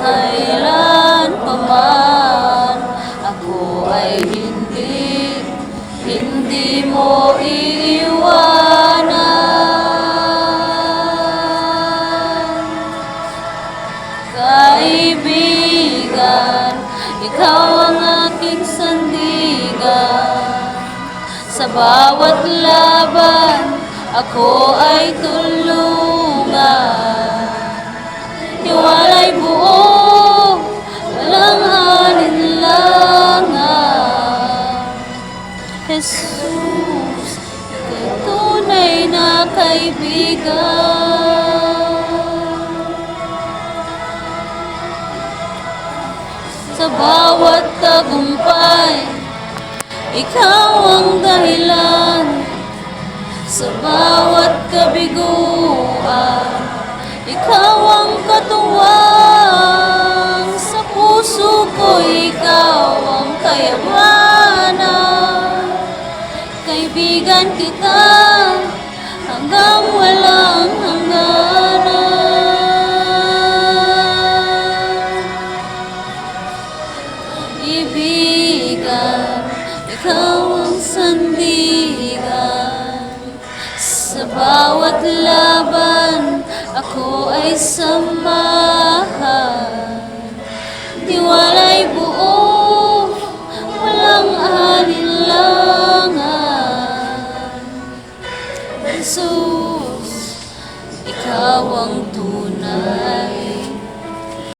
kailan pa man ako ay hindi mo iiwanan. Kaibigan, ikaw ang aking sandigan. Sa bawat laban, ako ay tulungan. Tiwala'y buo, walang alinlangan. Jesus, ika'y tunay na kaibigan. Sa bawat tagumpay, ikaw ang dahilan. Sa bawat kabiguan, ikaw ang katuwang. Sa puso ko, ikaw ang kayamanan. Kaibigan kita hanggang walang hangganan. Kaibigan, ikaw ang sandigan. Sa bawat laban, ako ay sama.